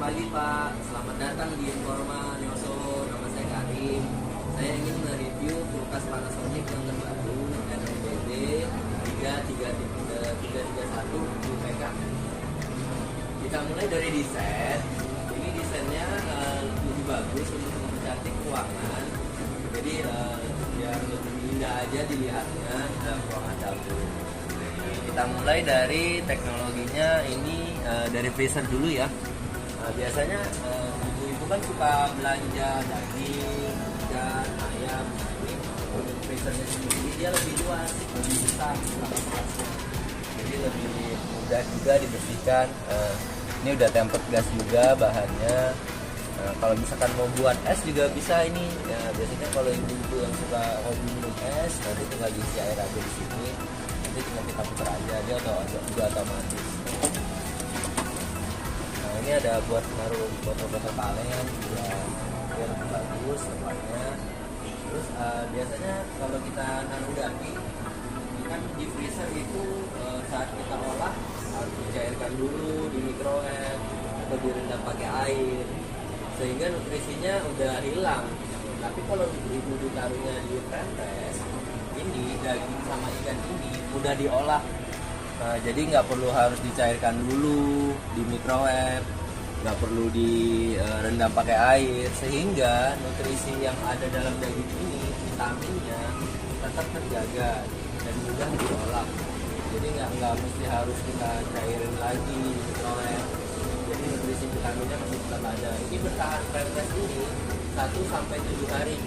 pagi Pak, selamat datang di Informa Nyoso. Nama saya Karim. Saya ingin mereview kulkas Panasonic yang terbaru NWD 331 UPK. Kita mulai dari desain. Ini desainnya lebih bagus untuk mempercantik ruangan. Jadi biar lebih indah aja dilihatnya dalam ruangan dapur. Kita mulai dari teknologinya. Ini dari freezer dulu ya. Biasanya ibu-ibu kan suka belanja daging, ikan, ayam. Ini untuk freezernya sendiri dia lebih luas, lebih besar, jadi lebih mudah juga dibersihkan. Ini udah tempered gas juga bahannya. Kalau misalkan mau buat es juga bisa ini. Ya, biasanya kalau ibu-ibu yang suka hobi minum es, nanti tinggal diisi air aja di sini. Nanti tinggal kita putar aja, dia juga otomatis. Nah, ini ada buat naruh botol-botol kaleng biar lebih bagus tempatnya. Terus biasanya kalau kita naruh daging, kan di freezer itu saat kita olah harus dicairkan dulu di microwave atau direndam pakai air, sehingga nutrisinya udah hilang. Tapi kalau ibu ditaruhnya di fresh, ini daging sama ikan ini mudah diolah. Jadi nggak perlu harus dicairkan dulu di microwave, nggak perlu direndam pakai air, sehingga nutrisi yang ada dalam daging ini, vitaminnya tetap terjaga dan mudah diolah. Jadi nggak mesti harus kita cairin lagi di microwave. Jadi nutrisi vitaminnya masih tetap ada. Ini bertahan fresh ini 1-7 hari.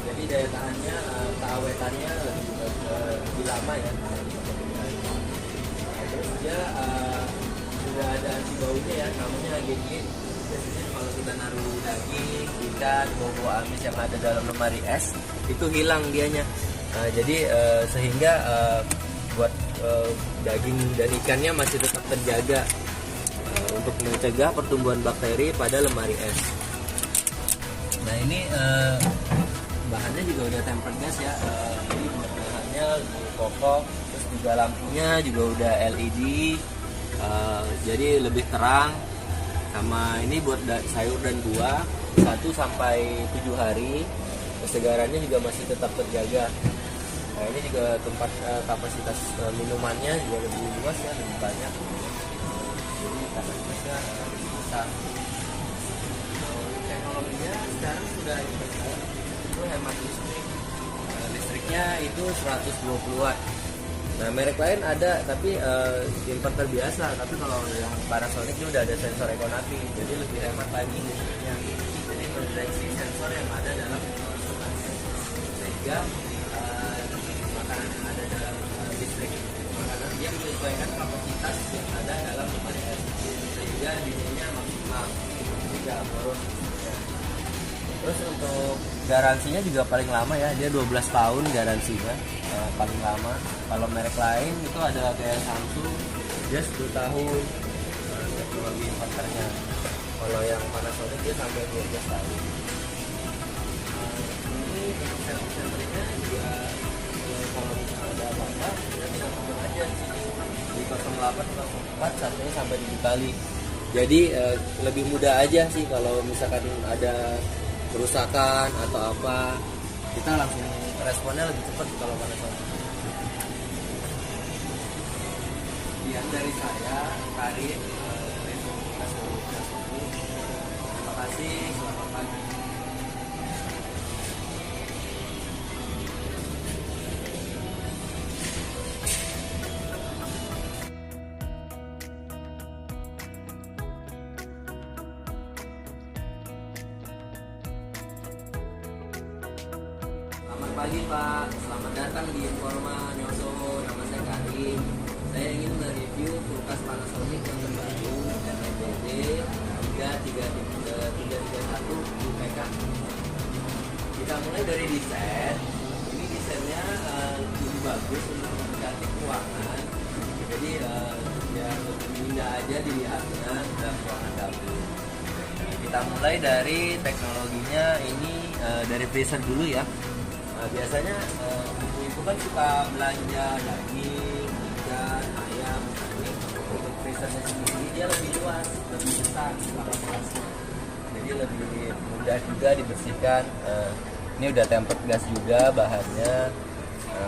Jadi daya tahannya, keawetannya lebih lama ya. Terus dia sudah ada anti baunya ya, namanya AGG. Biasanya kalau kita naruh daging, ikan, bau amis yang ada dalam lemari es itu hilang dianya. Jadi sehingga buat daging dan ikannya masih tetap terjaga untuk mencegah pertumbuhan bakteri pada lemari es. Nah ini bahannya juga udah tempered gas ya. Jadi bahannya lebih kokoh, terus juga lampunya juga udah LED, jadi lebih terang. Sama ini buat sayur dan buah 1-7 hari, kesegarannya juga masih tetap terjaga. Nah ini juga tempat kapasitas minumannya juga lebih luas ya, lebih banyak. Jadi kapasitasnya lebih besar. Teknologinya sekarang sudah itu hemat listrik. Listriknya itu 120 watt. Nah merek lain ada tapi inverter biasa. Tapi kalau yang Panasonic itu udah ada sensor ekonomi, jadi lebih hemat lagi listriknya. Jadi mendeteksi sensor yang ada dalam sehingga makanan yang ada dalam listrik, makanan dia menyesuaikan kapasitas yang ada dalam lemari es, sehingga dinginnya maksimal, tidak boros. Terus untuk garansinya juga paling lama ya, dia 12 tahun garansinya, paling lama. Kalau merek lain itu ada kayak Samsung, dia 10 tahun teknologi inverternya. Kalau yang Panasonic dia sampai 12 tahun. Ini untuk servis-servisnya juga kalau misalnya ada apa-apa, kita tinggal telepon aja di sini di 0804 satunya sampai 7 kali. Jadi lebih mudah aja sih kalau misalkan ada kerusakan atau apa, kita langsung responnya lebih cepat kalau Panasonic. Sekian dari saya, Karim. Terima kasih, selamat pagi. Selamat pagi Pak, selamat datang di Informa Nyoso. Nama saya Karim. Saya ingin mereview kulkas Panasonic yang terbaru NWD 331 UPK. Kita mulai dari desain. Ini desainnya lebih bagus untuk mempercantik ruangan. Jadi ya lebih indah aja dilihatnya dalam ruangan dapur. Kita mulai dari teknologinya. Ini dari freezer dulu ya. Biasanya ibu-ibu kan suka belanja daging, ikan, ayam. Ini untuk freezernya sendiri dia lebih luas, lebih besar. rata gelasnya, jadi lebih mudah juga dibersihkan. Ini udah tempered gas juga bahannya.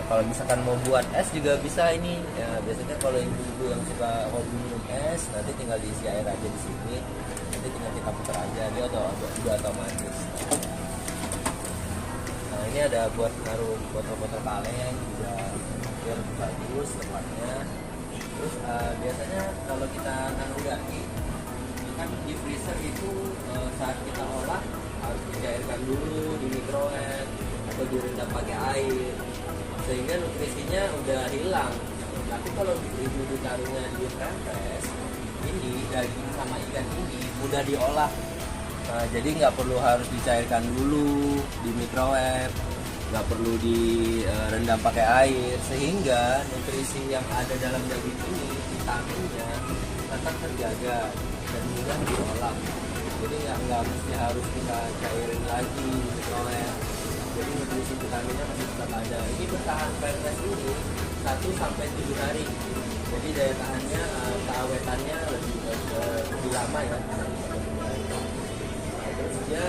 Kalau misalkan mau buat es juga bisa ini ya, biasanya kalau ibu-ibu yang suka hobi minum es nanti tinggal diisi air aja di sini, nanti tinggal kita putar aja dia udah otomatis. Nah ini ada buat naruh botol-botol kaleng juga biar bagus tempatnya. Terus biasanya kalau kita naruh daging kan di freezer itu saat kita olah harus dicairkan dulu di microwave atau direndam pakai air sehingga nutrisinya udah hilang. Tapi kalau ibu ditaruhnya di fresh, ini daging sama ikan ini mudah diolah. Nah, jadi nggak perlu harus dicairkan dulu di microwave, nggak perlu direndam pakai air, sehingga nutrisi yang ada dalam daging ini, vitaminnya tetap terjaga dan mudah diolah. Jadi nggak mesti harus kita cairin lagi di microwave. Jadi nutrisi vitaminnya masih tetap ada. Ini bertahan fresh ini 1-7 hari. Jadi daya tahannya, keawetannya lebih lama ya. Terus dia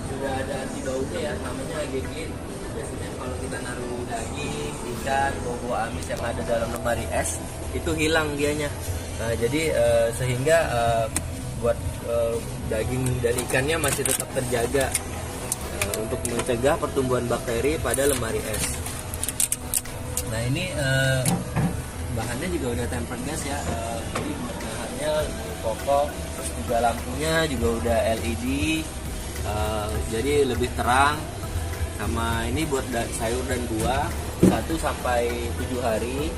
sudah ada anti baunya ya, namanya agegin. Biasanya kalau kita naruh daging, ikan, bau amis yang ada dalam lemari es itu hilang dianya. Nah, jadi sehingga buat daging dan ikannya masih tetap terjaga untuk mencegah pertumbuhan bakteri pada lemari es. Nah ini bahannya juga udah tempered gas ya, jadi bahannya lebih kokoh, terus juga lampunya juga udah LED, jadi lebih terang. Sama ini buat sayur dan buah 1-7 hari,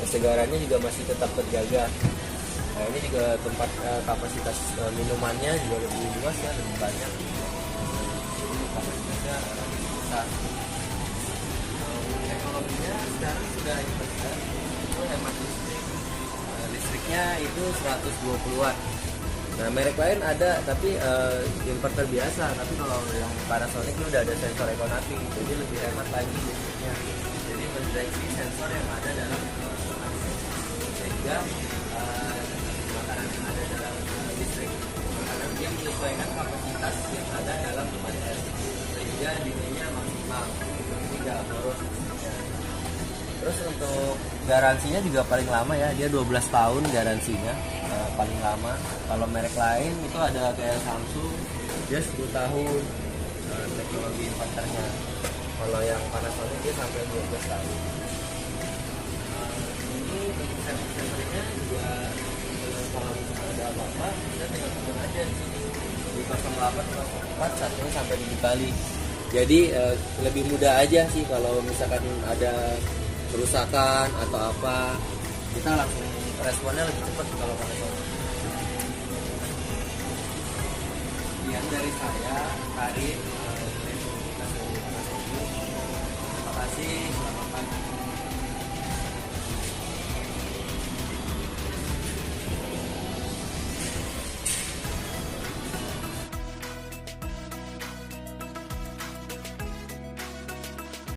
kesegarannya juga masih tetap terjaga. Nah ini juga tempat kapasitas minumannya juga lebih luas ya, lebih banyak. Jadi kapasitasnya besar. Teknologinya sekarang sudah itu hemat listrik. Listriknya itu 120 watt. Nah merek lain ada tapi inverter biasa. Tapi kalau yang Panasonic ini udah ada sensor ekonomi, jadi lebih hemat lagi listriknya. Jadi mendeteksi sensor yang ada dalam sehingga makanan yang ada dalam listrik, makanan dia menyesuaikan kapasitas yang ada dalam lemari es sehingga dinilainya maksimal, tidak boros. Terus untuk garansinya juga paling lama ya, dia 12 tahun garansinya, paling lama. Kalau merek lain itu ada kayak Samsung, dia 10 tahun teknologi inverternya. Kalau yang Panasonic dia sampai 12 tahun. Ini untuk servis-servisnya juga kalau misalnya ada apa-apa, kita tinggal telepon aja di sini di 0804 satunya sampai 7 kali. Jadi lebih mudah aja sih kalau misalkan ada kerusakan atau apa, kita langsung responnya lebih cepat kalau Panasonic. Sekian dari saya, Karin. Terima kasih, selamat pagi.